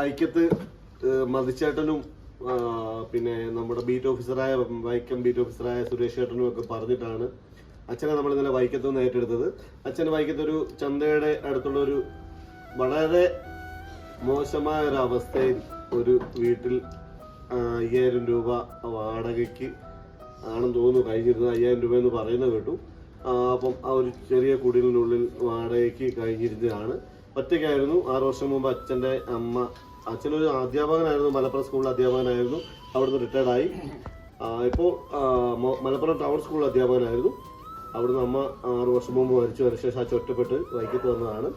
വൈക്കത്ത് മതിച്ചേട്ടനും പിന്നെ നമ്മുടെ വൈക്കം ബീറ്റ് ഓഫീസറായ സുരേഷ് ചേട്ടനും ഒക്കെ പറഞ്ഞിട്ടാണ് അച്ഛനെ നമ്മൾ ഇന്നലെ വൈക്കത്ത് നിന്ന് ഏറ്റെടുത്തത്. അച്ഛന് വൈക്കത്തൊരു ചന്തയുടെ അടുത്തുള്ള ഒരു വളരെ മോശമായ ഒരു അവസ്ഥയിൽ ഒരു വീട്ടിൽ 5000 രൂപ വാടകയ്ക്ക് ആണെന്ന് തോന്നുന്നു കഴിഞ്ഞിരുന്നത്. 5000 രൂപ എന്ന് പറയുന്നത് കേട്ടു. അപ്പം ആ ഒരു ചെറിയ കുടിലിനുള്ളിൽ വാടകയ്ക്ക് കഴിഞ്ഞിരുന്നതാണ്. ഒറ്റയ്ക്കായിരുന്നു. 6 വർഷം മുമ്പ് അച്ഛൻ്റെ അമ്മ, അച്ഛനൊരു അധ്യാപകനായിരുന്നു, മലപ്പുറം സ്കൂളിൽ അധ്യാപകനായിരുന്നു. അവിടുന്ന് റിട്ടയർഡായി. ഇപ്പോൾ മലപ്പുറം ടൗൺ സ്കൂളിൽ അധ്യാപകനായിരുന്നു. അവിടുന്ന് അമ്മ 6 വർഷം മുമ്പ് മരിച്ച ശേഷം അച്ഛൻ ഒറ്റപ്പെട്ട് വൈക്കത്ത് വന്നതാണ്.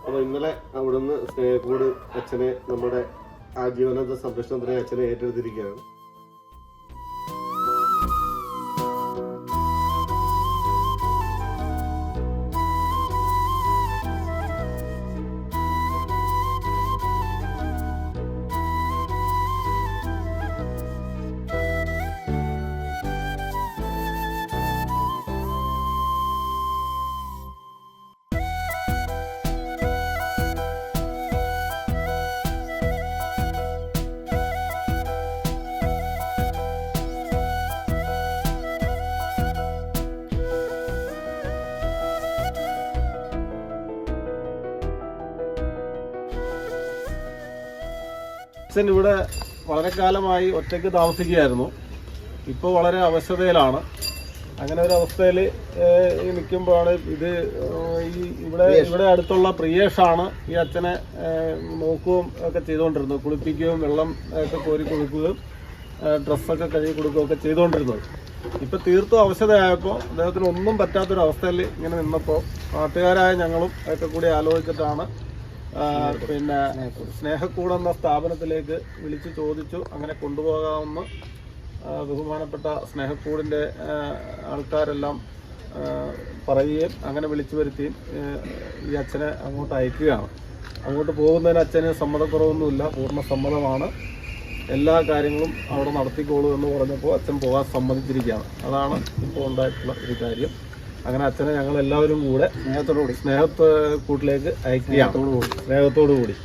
അപ്പോൾ ഇന്നലെ അവിടുന്ന് സ്നേഹക്കൂട് അച്ഛനെ, നമ്മുടെ ആജീവനാന്ത സംരക്ഷണത്തിനായി അച്ഛനെ ഏറ്റെടുത്തിരിക്കുകയാണ്. അച്ഛൻ ഇവിടെ വളരെ കാലമായി ഒറ്റയ്ക്ക് താമസിക്കുകയായിരുന്നു. ഇപ്പോൾ വളരെ അവശതയിലാണ്. അങ്ങനെ ഒരു അവസ്ഥയിൽ നിൽക്കുമ്പോഴാണ് ഇവിടെ അടുത്തുള്ള പ്രിയേഷാണ് ഈ അച്ഛനെ നോക്കുകയും ഒക്കെ ചെയ്തുകൊണ്ടിരുന്നത്. കുളിപ്പിക്കുകയും വെള്ളം ഒക്കെ കോരി കൊടുക്കുകയും ഡ്രസ്സൊക്കെ കഴുകി കൊടുക്കുകയൊക്കെ ചെയ്തുകൊണ്ടിരുന്നത്. ഇപ്പം തീർത്തും അവശതയായപ്പോൾ അദ്ദേഹത്തിന് ഒന്നും പറ്റാത്തൊരവസ്ഥയിൽ ഇങ്ങനെ നിന്നപ്പോൾ നാട്ടുകാരായ ഞങ്ങളും ഒക്കെ കൂടി ആലോചിച്ചിട്ടാണ് പിന്നെ സ്നേഹക്കൂടെന്ന സ്ഥാപനത്തിലേക്ക് വിളിച്ചു ചോദിച്ചു. അങ്ങനെ കൊണ്ടുപോകാമെന്ന് ബഹുമാനപ്പെട്ട സ്നേഹക്കൂടിൻ്റെ ആൾക്കാരെല്ലാം പറയുകയും അങ്ങനെ വിളിച്ചു വരുത്തിയും ഈ അച്ഛനെ അങ്ങോട്ട് അയക്കുകയാണ്. അങ്ങോട്ട് പോകുന്നതിന് അച്ഛന് സമ്മതക്കുറവൊന്നുമില്ല, പൂർണ്ണ സമ്മതമാണ്. എല്ലാ കാര്യങ്ങളും അവിടെ നടത്തിക്കോളൂ എന്ന് പറഞ്ഞപ്പോൾ അച്ഛൻ പോകാൻ സമ്മതിച്ചിരിക്കുകയാണ്. അതാണ് ഇപ്പോൾ ഉണ്ടായിട്ടുള്ള ഒരു കാര്യം. അങ്ങനെ അച്ഛനെ ഞങ്ങൾ എല്ലാവരും കൂടെ സ്നേഹക്കൂട്ടിലേക്ക് അയക്കുകയാണ്, സ്നേഹത്തോടു കൂടി.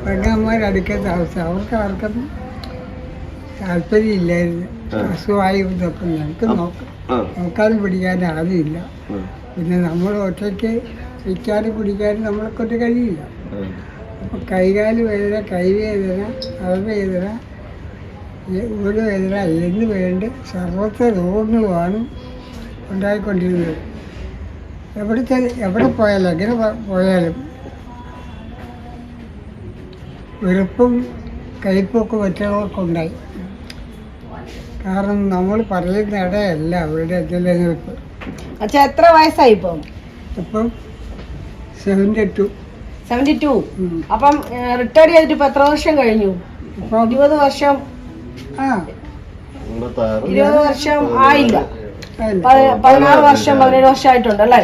പെണ്ണമ്മമാരടുക്കാൻ താമസം അവർക്ക് ആർക്കും താല്പര്യമില്ലായിരുന്നു. അസുഖമായി ഇതൊക്കെ ഞങ്ങൾക്ക് നോക്കാനും പിടിക്കാനും ആരുമില്ല. പിന്നെ നമ്മൾ ഒറ്റയ്ക്ക് വിൽക്കാനും പിടിക്കാനും നമ്മളെ കൊണ്ട് കഴിയില്ല. അപ്പം കൈകാല് വേദന, കൈവേദന, അളവേദന, ഊരുവേദന എന്ന് വേണ്ട സർവത്ര രോഗങ്ങളുമാണ് ഉണ്ടായിക്കൊണ്ടിരുന്നത്. എവിടെ പോയാലും എങ്ങനെ പോയാലും വെറുപ്പും കയ്പൊക്കെ മറ്റുള്ളവർക്കുണ്ടായി. കാരണം നമ്മൾ പറയുന്ന ഇടയല്ല അവരുടെ നിലനിൽപ്പ്. അച്ഛാ എത്ര വയസ്സായി ഇപ്പം? 72. അപ്പം റിട്ടയർഡ് ചെയ്തിട്ട് ഇപ്പൊ എത്ര വർഷം കഴിഞ്ഞു? 20 വർഷം. 20 വർഷം ആയില്ല, 16 വർഷം 17 വർഷം ആയിട്ടുണ്ട് അല്ലേ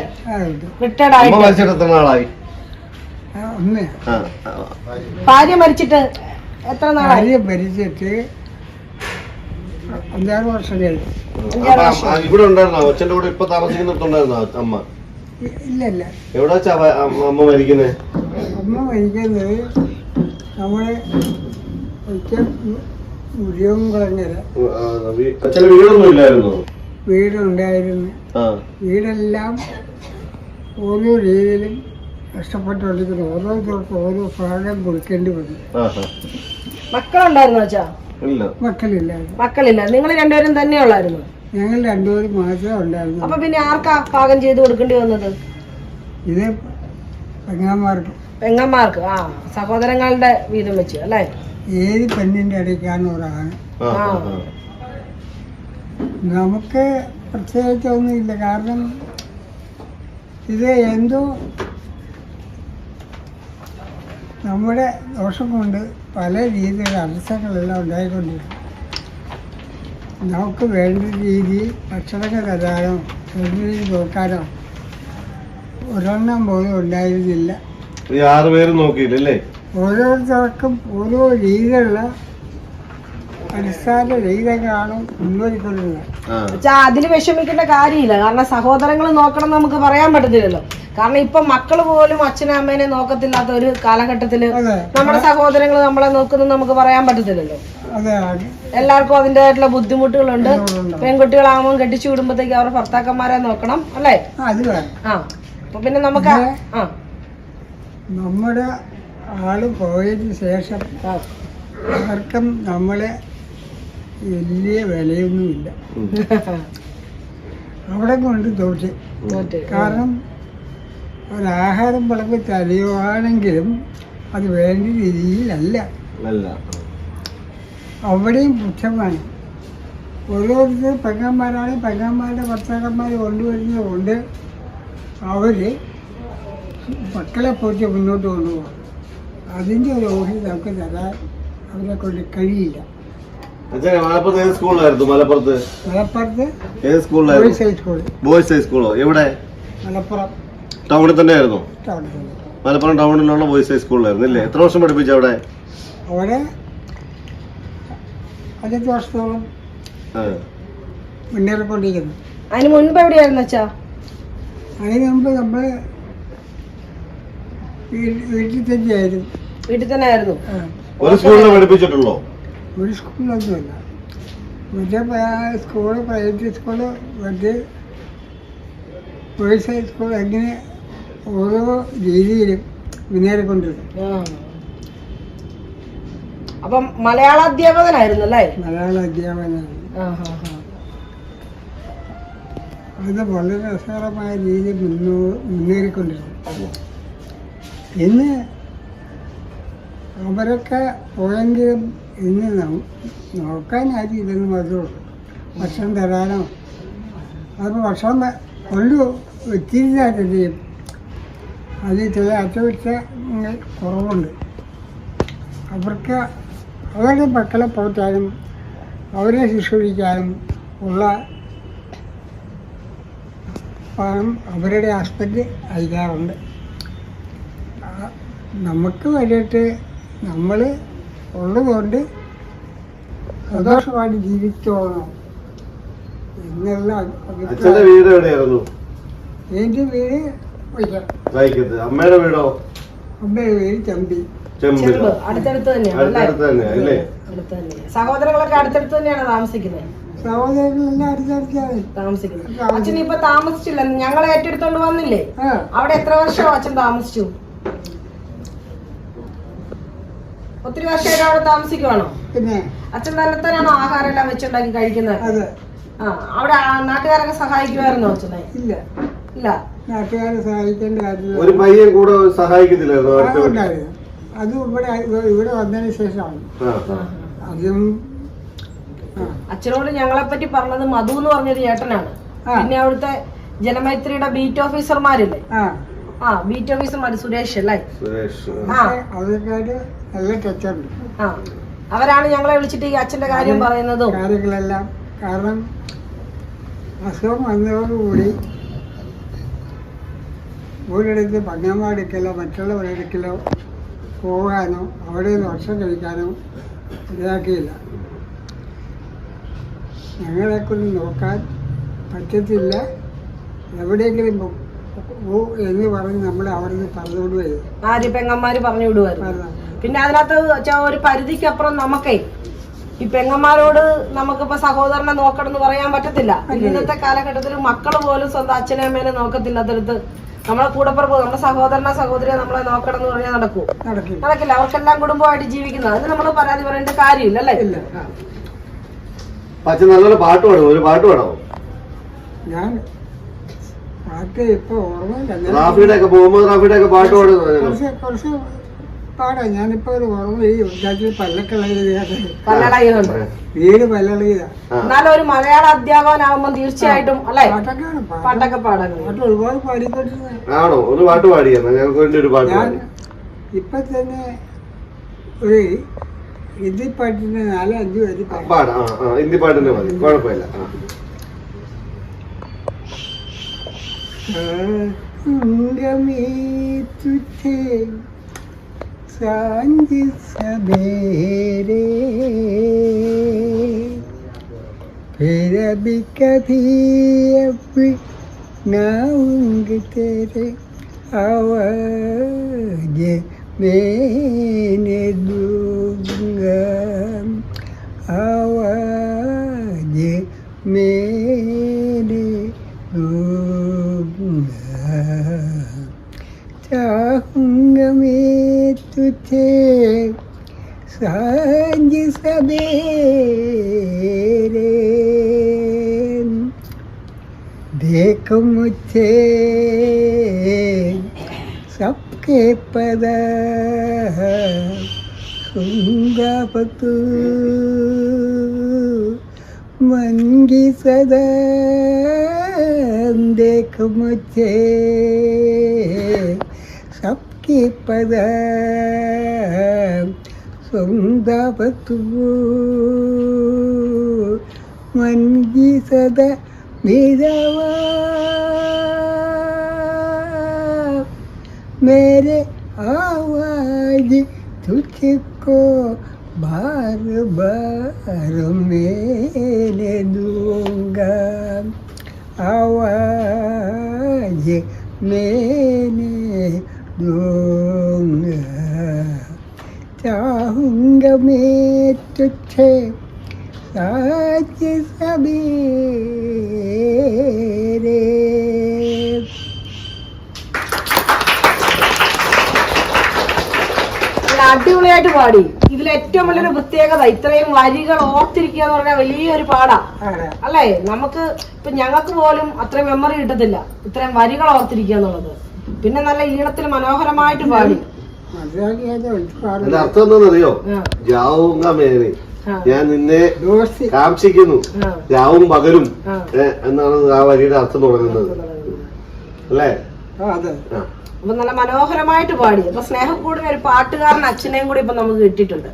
റിട്ടയർഡ് ആയിട്ട്? ഭാര്യ മരിച്ചിട്ട് എത്ര നാളായി? മരിച്ചിട്ട് 5-6 വർഷം കഴിഞ്ഞു. ഇവിടെ ഉണ്ടായിരുന്നോ അച്ഛൻ്റെ കൂടെ ഇപ്പൊ താമസിക്കുന്നിടത്തുണ്ടായിരുന്നോ അമ്മ? ഇല്ല. എവിടെ അമ്മ മരിക്കുന്നത്? അമ്മ മരിക്കുന്നത് നമ്മളെ മുരിയംകുളങ്ങര. വീടൊന്നും ഇല്ലായിരുന്നു? വീടുണ്ടായിരുന്നു. വീടെല്ലാം ഓരോ രീതിയിലും കഷ്ടപ്പെട്ടുകൊണ്ടിരിക്കുന്നു. ഓരോരുത്തർക്കും ഓരോ ഭാഗം കൊടുക്കേണ്ടി വന്നു. മക്കളുണ്ടായിരുന്നു അച്ഛാ? ഇല്ല, മക്കളില്ലായിരുന്നു. മക്കളില്ല, നിങ്ങൾ രണ്ടുപേരും തന്നെ ഉള്ളായിരുന്നു? ഞങ്ങൾ രണ്ടുപേരും മാത്രമേ ഉണ്ടായിരുന്നു. അപ്പൊ പിന്നെ ആർക്കാ പാകം ചെയ്ത് കൊടുക്കേണ്ടി വന്നത്? ഇത് പെങ്ങന്മാർക്ക്. പെങ്ങന്മാർക്ക്. ആ, സഹോദരങ്ങളുടെ വീതം വെച്ച് അല്ലേ? ഏത് പെണ്ണിന്റെ ഇടയ്ക്കാണ് ഒരാണ്. നമുക്ക് പ്രത്യേകിച്ചൊന്നുമില്ല. കാരണം ഇത് എന്തോ നമ്മുടെ ദോഷം കൊണ്ട് പല രീതിയിലുള്ള അലസങ്ങളെല്ലാം ഉണ്ടായിക്കൊണ്ടിരിക്കും. നമുക്ക് വേണ്ട രീതിയിൽ ഭക്ഷണങ്ങൾ തരാനോ വേണ്ട രീതിയിൽ നോക്കാനോ ഒരെണ്ണം പോലും ഉണ്ടായിരുന്നില്ല. 6 പേരും നോക്കിയില്ലല്ലേ? ഓരോരുത്തർക്കും ഓരോ രീതിയിലുള്ള അടിസ്ഥാന രീതികളാണ് മുന്നോട്ടിക്കൊണ്ടുള്ളത്. അച്ഛാ, അതില് വിഷമിക്കേണ്ട കാര്യമില്ല. കാരണം സഹോദരങ്ങൾ നോക്കണം എന്ന് നമുക്ക് പറയാൻ പറ്റത്തില്ലല്ലോ. കാരണം ഇപ്പൊ മക്കള് പോലും അച്ഛനും അമ്മേനെ നോക്കത്തില്ലാത്ത ഒരു കാലഘട്ടത്തില് നമ്മുടെ സഹോദരങ്ങൾ നമ്മളെ നോക്കുന്നത് നമുക്ക് പറയാൻ പറ്റത്തില്ലല്ലോ. എല്ലാവർക്കും അതിൻ്റെതായിട്ടുള്ള ബുദ്ധിമുട്ടുകളുണ്ട്. പെൺകുട്ടികളാകുമ്പോൾ കെട്ടിച്ചു വിടുമ്പോഴത്തേക്ക് അവരുടെ ഭർത്താക്കന്മാരെ നോക്കണം അല്ലേ? ആ, അപ്പൊ പിന്നെ നമുക്ക് നമ്മുടെ ആള് പോയതിന് ശേഷം ആർക്കും നമ്മളെ വലിയ വിലയൊന്നുമില്ല. അവിടെ കൊണ്ട് തോറ്റ്. കാരണം ഒരാഹാരം വിളമ്പി തരുവാണെങ്കിലും അത് വേണ്ട രീതിയിലല്ല. അവിടെയും പുച്ഛമാണ്. ഓരോരുത്തർ പെങ്ങന്മാരാണ്, പെങ്ങന്മാരുടെ ഭർത്താക്കന്മാർ കൊണ്ടുവരുന്നത് കൊണ്ട് അവർ മക്കളെ പോറ്റി മുന്നോട്ട് കൊണ്ടുപോകും. അതിൻ്റെ ഒരു ഓഹരി നമുക്ക് തരാൻ അവരെ കൊണ്ട് കഴിയില്ല. മലപ്പുറത്ത് ഏത് സ്കൂളിലായിരുന്നു? മലപ്പുറത്ത് ഏത് സ്കൂളിലായിരുന്നു? ബോയ്സ് ഹൈ സ്കൂളോ? എവിടെ? മലപ്പുറം ടൗണിൽ തന്നെ ആയിരുന്നു? മലപ്പുറം ടൗണിലുള്ള ബോയ്സ് ഹൈ സ്കൂളിലായിരുന്നു അല്ലേ? എത്ര വർഷം പഠിപ്പിച്ചു അവിടെ? അവിടെ 5 വർഷത്തോളം മുന്നേറിക്കൊണ്ടിരിക്കുന്നു. അതിന് മുൻപ് എവിടെയായിരുന്നു അച്ഛാ? അതിന് മുമ്പ് നമ്മൾ വീട്ടിൽ തന്നെയായിരുന്നു. വീട്ടിൽ തന്നെ ആയിരുന്നു? ഒരു സ്കൂളിൽ പഠിപ്പിച്ചിട്ടുള്ളൂ? ഒരു സ്കൂളിലൊന്നുമില്ല. മറ്റേ സ്കൂള്, പ്രൈവറ്റ് സ്കൂള്, മറ്റേ ബോയ്സ് ഹൈ സ്കൂൾ, അങ്ങനെ ഓരോ രീതിയിലും മുന്നേറിക്കൊണ്ടിരുന്നു. അപ്പം മലയാള അധ്യാപകനായിരുന്നു അല്ലേ? മലയാള അധ്യാപകനായിരുന്നു. അത് വളരെ രസകരമായ രീതിയിൽ മുന്നേറിക്കൊണ്ടിരുന്നു. ഇന്ന് അവരൊക്കെ പോയെങ്കിലും ഇന്ന് നോക്കാനായിട്ട് ഇതെന്ന് മാത്രമേ ഭക്ഷണം തരാനോ അപ്പോൾ ഭക്ഷണം കൊണ്ട് വെച്ചിരുന്നായിട്ട് ചെയ്യും. അത് ചില അറ്റകുറ്റങ്ങൾ കുറവുണ്ട്. അവർക്ക് അവരുടെ മക്കളെ പോറ്റാനും അവരെ ശുശ്രൂഷിക്കാനും ഉള്ള പണം അവരുടെ ഹസ്ബൻഡ് അയക്കാറുണ്ട്. നമുക്ക് വേണ്ടിയിട്ട് നമ്മൾ ഉള്ളതുകൊണ്ട് സന്തോഷമായിട്ട് ജീവിച്ചോളണം എന്നുള്ള അഭിപ്രായം. എൻ്റെ വീട് വൈക്കത്ത്. അമ്മയുടെ വീടോ? അമ്മയുടെ വീട് ചെമ്പി. അടുത്തടുത്ത് തന്നെയാണ്. സഹോദരങ്ങളൊക്കെ അടുത്തടുത്ത് തന്നെയാണ് താമസിക്കുന്നത്? സഹോദരങ്ങളെല്ലാം അടുത്തടുത്താണ് താമസിക്കുന്നത്. അച്ഛൻ ഇപ്പൊ താമസിച്ചില്ല, ഞങ്ങളെ ഏറ്റെടുത്തോണ്ട് വന്നില്ലേ? അവിടെ എത്ര വർഷം അച്ഛൻ താമസിച്ചു? ഒത്തിരി വർഷമായിട്ട് അവിടെ താമസിക്കുവാണോ? പിന്നെ അച്ഛൻ തന്നെത്താനാണോ ആഹാരം എല്ലാം വെച്ചുണ്ടാക്കി കഴിക്കുന്നത്? അവിടെ നാട്ടുകാരൊക്കെ സഹായിക്കുമായിരുന്നോ അച്ഛനെ? ഇല്ല ഇല്ല, നാട്ടുകാരെ സഹായിക്കേണ്ട കാര്യമില്ല. ഒരു പയ്യൻ കൂടെ സഹായിക്കത്തില്ലായിരുന്നു? അത് ഇവിടെ വന്നതിന് ശേഷമാണ്. അതും അച്ഛനോട് ഞങ്ങളെ പറ്റി പറഞ്ഞത് മധു എന്ന് പറഞ്ഞൊരു ചേട്ടനാണ്. പിന്നെ അവിടുത്തെ ജനമൈത്രിയുടെ ബീറ്റ് ഓഫീസർമാരില്ലേ? ബീറ്റ് ഓഫീസർമാര് സുരേഷ് അല്ലേ? അവർക്കായിട്ട് നല്ല ടച്ചുണ്ട്. അവരാണ് ഞങ്ങളെ വിളിച്ചിട്ട് ഈ അച്ഛന്റെ കാര്യം പറയുന്നതും കാര്യങ്ങളെല്ലാം. കാരണം അസുഖം വന്നതോടുകൂടി ഒരിടത്ത് പങ്ങന്മാരെടുക്കലോ മറ്റുള്ളവരെടുക്കലോ പോകാനോ അവിടെ ഭക്ഷണം കഴിക്കാനോ ഇതാക്കിയില്ല. ഞങ്ങളെക്കൊണ്ട് നോക്കാൻ പറ്റത്തില്ല, എവിടെയെങ്കിലും എന്ന് പറഞ്ഞ് നമ്മൾ അവിടെ നിന്ന് പറഞ്ഞുകൊണ്ട് വരും. ആര്? പെങ്ങന്മാര് പറഞ്ഞു വിടുവായിരുന്നു. പിന്നെ അതിനകത്ത് ഒരു പരിധിക്കപ്പുറം നമുക്കേ ഈ പെങ്ങന്മാരോട് നമുക്കിപ്പോ സഹോദരനെ നോക്കണം എന്ന് പറയാൻ പറ്റത്തില്ല. ഇന്നത്തെ കാലഘട്ടത്തിൽ മക്കള് പോലും സ്വന്തം അച്ഛനെ അമ്മേനെ നോക്കത്തില്ലാത്തടുത്ത് നമ്മളെ കൂടപ്പുറപ്പ് നമ്മുടെ സഹോദരിയെ നമ്മളെ നോക്കണം എന്ന് പറഞ്ഞാൽ നടക്കില്ല. അവർക്കെല്ലാം കുടുംബമായിട്ട് ജീവിക്കുന്നത്, അതിന് നമ്മൾ പരാതി പറയേണ്ട കാര്യമില്ല അല്ലേ? അച്ഛൻ നല്ലൊരു പാട്ട് പാടും, ഒരു പാട്ട് പാടാമോ? ഞാൻ പാട്ട് ഇപ്പൊ ഓർമ്മയില്ല. റാഫിയുടെ ഒക്കെ മുഹമ്മദ് റാഫിയുടെ ഒക്കെ പാട്ട് പാടുന്നു. കുറച്ച് പാടാം. ഞാനിപ്പോ ഒരു ഓർമ്മ പല്ലക്കളയുണ്ട്, വീട് പല്ലളിയതാ. എന്നാലും ഒരു മലയാള അധ്യാപകനാകുമ്പോ തീർച്ചയായിട്ടും അല്ലെ പാട്ടൊക്കെ പാടാൻ പാട്ട് ഒരുപാട് പാടിക്കൊണ്ടിരുന്ന. ആണോ? ഒരു പാട്ട് പാടിയെന്നാ ഞങ്ങൾക്ക് വേണ്ടി ഒരു പാട്ട് ഞാൻ ഇപ്പൊ തന്നെ ഒരു ഹിന്ദി പാട്ടിന് 4-5 വരി പാടാം. ഹിന്ദി പാട്ടിന്റെ മതി, കുഴപ്പമില്ല. सांझ सवेरे फिर भी कभी अपनाऊंगी तेरे आवाज मैंने दूंगा, आवाज मैंने दूंगा, चाहूंगा मैं तुझे सांझ सवेरे, देख मुझे सबके पदा सुनगा पतू मन की सदा, देख मुझे सबके पदा सुनगा पतू मन की सदा मेरा मेरे आवाज तुझको बार बार मैंने दूंगा, आवाज मैंने दूंगा, चाहूंगा मैं तुझे साथ सवेरे. അടിപൊളിയായിട്ട് പാടി. ഇതിൽ ഏറ്റവും വലിയൊരു പ്രത്യേകത ഇത്രയും വരികൾ ഓർത്തിരിക്കുക എന്ന് പറഞ്ഞാൽ വലിയൊരു പാടാ അല്ലേ? നമുക്ക് ഇപ്പൊ ഞങ്ങൾക്ക് പോലും അത്രയും മെമ്മറി കിട്ടത്തില്ല ഇത്രയും വരികൾ ഓർത്തിരിക്കുക എന്നുള്ളത്. പിന്നെ നല്ല ഈണത്തിൽ മനോഹരമായിട്ട് പാടി. അർത്ഥം എന്താണെന്നറിയോ? ജാവുങ്ക മേനെ, ഞാൻ നിന്നെ കാക്ഷിക്കുന്നു, രാവും പകലും എന്നാണ് ആ വരിയുടെ അർത്ഥം തുടങ്ങുന്നത് അല്ലേ? അപ്പൊ നല്ല മനോഹരമായിട്ട് പാടി. അപ്പൊ സ്നേഹക്കൂടിന് ഒരു പാട്ടുകാരൻ അച്ഛനെയും കൂടി ഇപ്പൊ നമുക്ക് കിട്ടിയിട്ടുണ്ട്.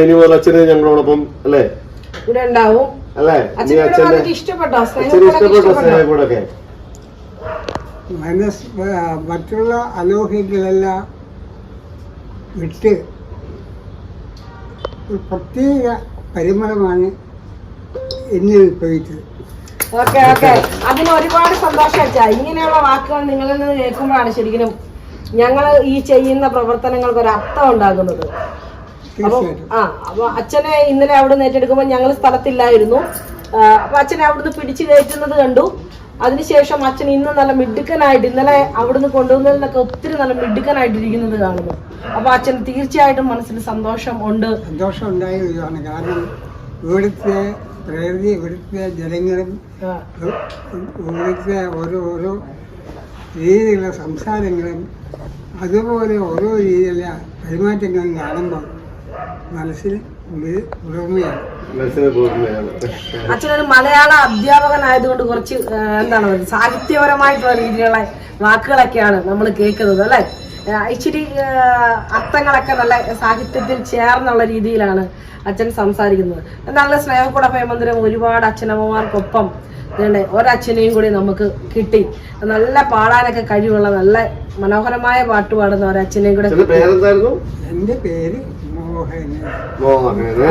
ഇനിപോലെ അച്ഛനെ ഞങ്ങളോടൊപ്പം അല്ലേ ഇവിടെ ഉണ്ടാവും അല്ലേ? ഇഷ്ടപ്പെട്ടോ സ്നേഹക്കൂടൊക്കെ? മറ്റുള്ള അലോഹികളെല്ലാം വിട്ട് ഒരു പ്രത്യേക പരിമളമാണ് എന്നിൽ ഉത്ഭവിച്ചത്. ഓക്കെ അതിന് ഒരുപാട് സന്തോഷം അച്ഛാ. ഇങ്ങനെയുള്ള വാക്കുകൾ നിങ്ങളിൽ നിന്ന് കേൾക്കുമ്പോഴാണ് ശരിക്കും ഞങ്ങൾ ഈ ചെയ്യുന്ന പ്രവർത്തനങ്ങൾക്ക് ഒരു അർത്ഥം ഉണ്ടാകുന്നത്. അപ്പൊ അച്ഛനെ ഇന്നലെ അവിടുന്ന് ഏറ്റെടുക്കുമ്പോൾ ഞങ്ങൾ സ്ഥലത്തില്ലായിരുന്നു. അപ്പൊ അച്ഛനെ അവിടുന്ന് പിടിച്ചു കയറ്റുന്നത് കണ്ടു. അതിനുശേഷം അച്ഛൻ ഇന്ന് നല്ല മിടുക്കനായിട്ട്, ഇന്നലെ അവിടുന്ന് കൊണ്ടുവന്നതിനൊക്കെ ഒത്തിരി നല്ല മിടുക്കനായിട്ടിരിക്കുന്നത് കാണുന്നു. അപ്പൊ അച്ഛൻ തീർച്ചയായിട്ടും മനസ്സിൽ സന്തോഷം ഉണ്ടായ ഇതാണ്. കാരണം ഇവിടുത്തെ പ്രകൃതി, ഇവിടുത്തെ ജനങ്ങളും ഇവിടുത്തെ ഓരോ രീതിയിലുള്ള സംസാരങ്ങളും അതുപോലെ ഓരോ രീതിയിലുള്ള പെരുമാറ്റങ്ങളും കാണുമ്പോൾ മനസ്സിൽ ഉറമയാണ്. അച്ഛനൊരു മലയാള അധ്യാപകനായതുകൊണ്ട് കുറച്ച് എന്താണ് സാഹിത്യപരമായിട്ടുള്ള രീതിയിലുള്ള വാക്കുകളൊക്കെയാണ് നമ്മൾ കേൾക്കുന്നത് അല്ലെ? ഇച്ചിരി അർത്ഥങ്ങളൊക്കെ നല്ല സാഹിത്യത്തിൽ ചേർന്നുള്ള രീതിയിലാണ് അച്ഛൻ സംസാരിക്കുന്നത്. നല്ല സ്നേഹക്കൂട പ്രേമന്ദിരം ഒരുപാട് അച്ഛനമ്മമാർക്കൊപ്പം ഒരച്ഛനെയും കൂടി നമുക്ക് കിട്ടി. നല്ല പാടാനൊക്കെ കഴിവുള്ള നല്ല മനോഹരമായ പാട്ട് പാടുന്ന ഒരച്ഛനെയും കൂടെ. എന്റെ പേര് മോഹനൻ.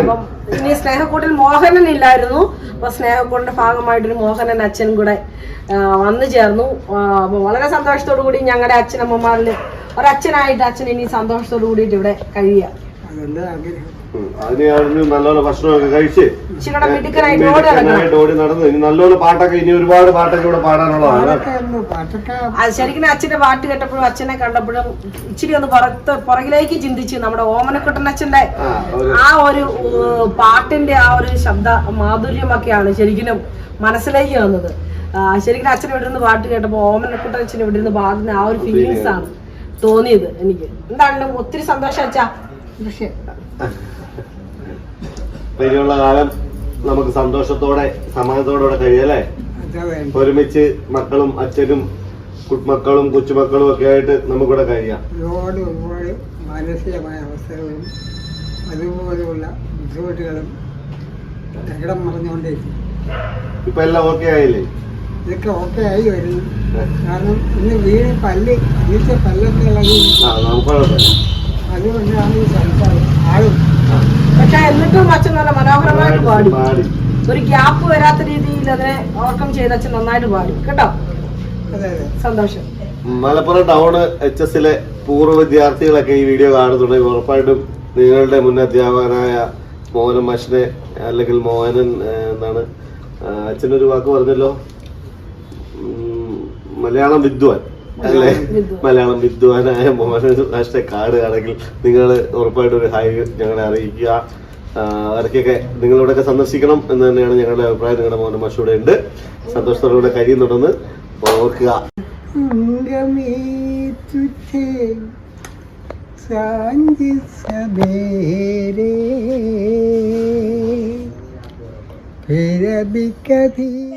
അപ്പം ഇനി സ്നേഹക്കൂട്ടിൽ മോഹനൻ ഇല്ലായിരുന്നു. അപ്പൊ സ്നേഹക്കൂടിന്റെ ഭാഗമായിട്ടൊരു മോഹനൻ അച്ഛൻ കൂടെ വന്നു ചേർന്നു. അപ്പൊ വളരെ സന്തോഷത്തോടു കൂടി ഞങ്ങളുടെ അച്ഛനമ്മമാരിൽ ഒരച്ഛനായിട്ട് അച്ഛൻ ഇനി സന്തോഷത്തോടു കൂടിയിട്ട് ഇവിടെ കഴിയുക. അതുകൊണ്ട് ആഗ്രഹം. അതിന് അവിടുന്ന് നല്ലപോലെ ഭക്ഷണമൊക്കെ കഴിച്ച് ഇച്ചിരിയുടെ മിടുക്കനായിട്ട് ഓടി നടക്കണം. മിടുക്കനായിട്ട് ഓടി നടന്ന് ഇനി നല്ലപോലെ പാട്ടൊക്കെ, ഇനി ഒരുപാട് പാട്ടൊക്കെ ഇവിടെ പാടാനുള്ളതാണ്. പാട്ടൊക്കെ അത് ശരിക്കും അച്ഛന്റെ പാട്ട് കേട്ടപ്പോഴും അച്ഛനെ കണ്ടപ്പോഴും ഇച്ചിരി ഒന്ന് പുറകിലേക്ക് ചിന്തിച്ച് നമ്മുടെ ഓമനക്കുട്ടനച്ഛന്റെ ആ ഒരു പാട്ടിന്റെ ആ ഒരു ശബ്ദ മാധുര്യമൊക്കെയാണ് ശരിക്കും മനസ്സിലേക്ക് വന്നത്. ശരിക്കും അച്ഛൻ ഇവിടെ നിന്ന് പാട്ട് കേട്ടപ്പോൾ ഓമനക്കുട്ടനച്ഛൻ ഇവിടെ നിന്ന് പാടുന്ന ആ ഒരു ഫീലിങ്സ് ആണ് തോന്നിയത് എനിക്ക്. എന്താണെങ്കിലും ഒത്തിരി സന്തോഷം അച്ഛാ. പക്ഷേ ഇനിയുള്ള കാലം നമുക്ക് സന്തോഷത്തോടെ സമാധാനത്തോടെ കഴിയല്ലേ, അതാ വേണ്ട. ഒരുമിച്ച് മക്കളും അച്ഛനും മക്കളും കൊച്ചുമക്കളും ഒക്കെ ആയിട്ട് നമുക്കിവിടെ കഴിയാം. ഒരുപാട് മാനസികമായ അവസ്ഥകളും അതുപോലെയുള്ള ബുദ്ധിമുട്ടുകളും തകിടം മറിഞ്ഞുകൊണ്ടേയിരിക്കും. ഇപ്പൊ എല്ലാം ഓക്കെ ആയില്ലേ? ഇതൊക്കെ ഓക്കെ ആയി വരുന്നു. കാരണം ഇന്ന് വീട് വീട്ടിലെ പല്ലൊക്കെ ഇളകി, അതുകൊണ്ടാണ് ഈ സംസാരം ആളും. പക്ഷെ എന്നിട്ടും അച്ഛൻ നല്ല മനോഹരമായിട്ട് പാടി. ഒരു ഗ്യാപ്പ് വരാത്ത രീതിയിൽ അതിനെ ഓവർകം ചെയ്ത് അച്ഛൻ നന്നായിട്ട് പാടി കേട്ടോ. അതെ അതെ, സന്തോഷം. മലപ്പുറം ടൗൺ HS പൂർവ്വ വിദ്യാർത്ഥികളൊക്കെ ഈ വീഡിയോ കാണുന്നുണ്ടെങ്കിൽ ഉറപ്പായിട്ടും നിങ്ങളുടെ മുൻ അധ്യാപകനായ മോഹനൻ മാഷിനെ അല്ലെങ്കിൽ മോഹനൻ എന്താണ് അച്ഛനൊരു വാക്ക് പറഞ്ഞല്ലോ, മലയാളം വിദ്വാൻ അല്ലേ, മലയാളം വിദ്വാനായ മോഹനൻ മാഷിന്റെ കാർഡ് ആണെങ്കിൽ നിങ്ങൾ ഉറപ്പായിട്ടും ഒരു ഹായ് ഞങ്ങളെ അറിയിക്കുക. അവർക്കൊക്കെ നിങ്ങളിവിടെയൊക്കെ സന്ദർശിക്കണം എന്ന് തന്നെയാണ് ഞങ്ങളുടെ അഭിപ്രായം. നിങ്ങളുടെ മോഹനൻ മാഷ് ഇവിടെ ഉണ്ട്, സന്തോഷത്തോടെ കഴിയുന്നുണ്ടെന്ന് ഓർക്കുക. फिर भी कभी